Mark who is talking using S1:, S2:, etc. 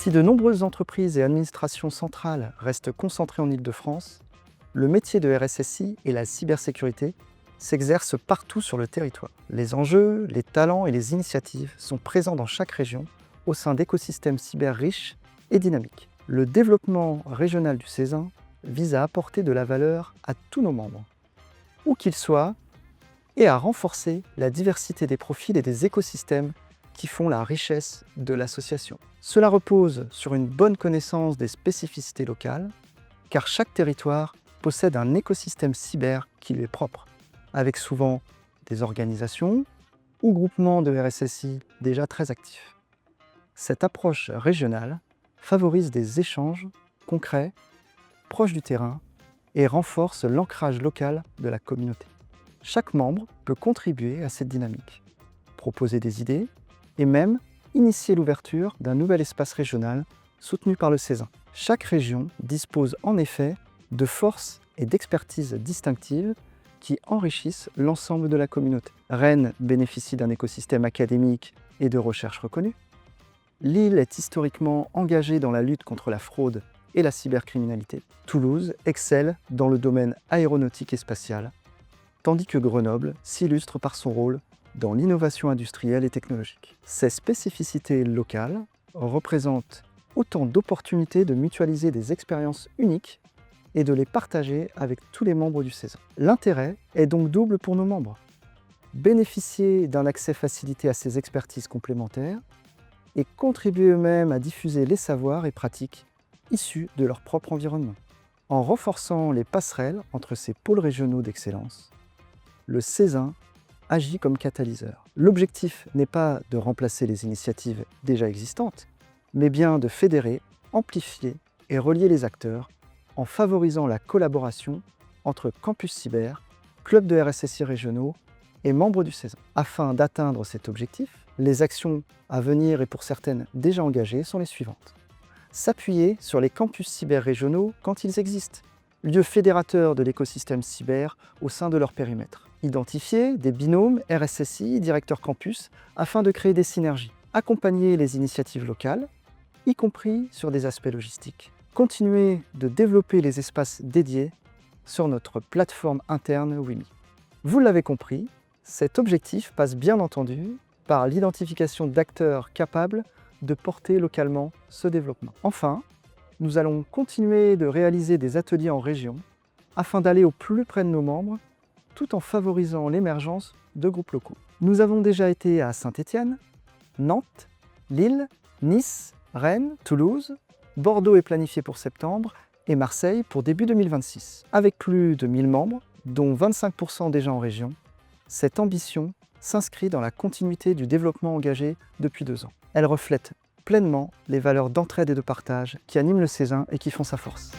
S1: Si de nombreuses entreprises et administrations centrales restent concentrées en Île-de-France, le métier de RSSI et la cybersécurité s'exercent partout sur le territoire. Les enjeux, les talents et les initiatives sont présents dans chaque région au sein d'écosystèmes cyber riches et dynamiques. Le développement régional du Césin vise à apporter de la valeur à tous nos membres, où qu'ils soient, et à renforcer la diversité des profils et des écosystèmes qui font la richesse de l'association. Cela repose sur une bonne connaissance des spécificités locales, car chaque territoire possède un écosystème cyber qui lui est propre, avec souvent des organisations ou groupements de RSSI déjà très actifs. Cette approche régionale favorise des échanges concrets, proches du terrain, et renforce l'ancrage local de la communauté. Chaque membre peut contribuer à cette dynamique, proposer des idées et même initier l'ouverture d'un nouvel espace régional soutenu par le Césin. Chaque région dispose en effet de forces et d'expertises distinctives qui enrichissent l'ensemble de la communauté. Rennes bénéficie d'un écosystème académique et de recherche reconnu. Lille est historiquement engagée dans la lutte contre la fraude et la cybercriminalité. Toulouse excelle dans le domaine aéronautique et spatial, tandis que Grenoble s'illustre par son rôle dans l'innovation industrielle et technologique. Ces spécificités locales représentent autant d'opportunités de mutualiser des expériences uniques et de les partager avec tous les membres du Césin. L'intérêt est donc double pour nos membres. Bénéficier d'un accès facilité à ces expertises complémentaires et contribuer eux-mêmes à diffuser les savoirs et pratiques issus de leur propre environnement. En renforçant les passerelles entre ces pôles régionaux d'excellence, le Césin agit comme catalyseur. L'objectif n'est pas de remplacer les initiatives déjà existantes, mais bien de fédérer, amplifier et relier les acteurs en favorisant la collaboration entre campus cyber, clubs de RSSI régionaux et membres du Césin. Afin d'atteindre cet objectif, les actions à venir et pour certaines déjà engagées sont les suivantes. S'appuyer sur les campus cyber régionaux quand ils existent, lieux fédérateurs de l'écosystème cyber au sein de leur périmètre. Identifier des binômes RSSI, directeur campus, afin de créer des synergies. Accompagner les initiatives locales, y compris sur des aspects logistiques. Continuer de développer les espaces dédiés sur notre plateforme interne WIMI. Vous l'avez compris, cet objectif passe bien entendu par l'identification d'acteurs capables de porter localement ce développement. Enfin, nous allons continuer de réaliser des ateliers en région afin d'aller au plus près de nos membres tout en favorisant l'émergence de groupes locaux. Nous avons déjà été à Saint-Étienne, Nantes, Lille, Nice, Rennes, Toulouse, Bordeaux est planifié pour septembre et Marseille pour début 2026. Avec plus de 1000 membres, dont 25% déjà en région, cette ambition s'inscrit dans la continuité du développement engagé depuis 2 ans. Elle reflète pleinement les valeurs d'entraide et de partage qui animent le Césin et qui font sa force.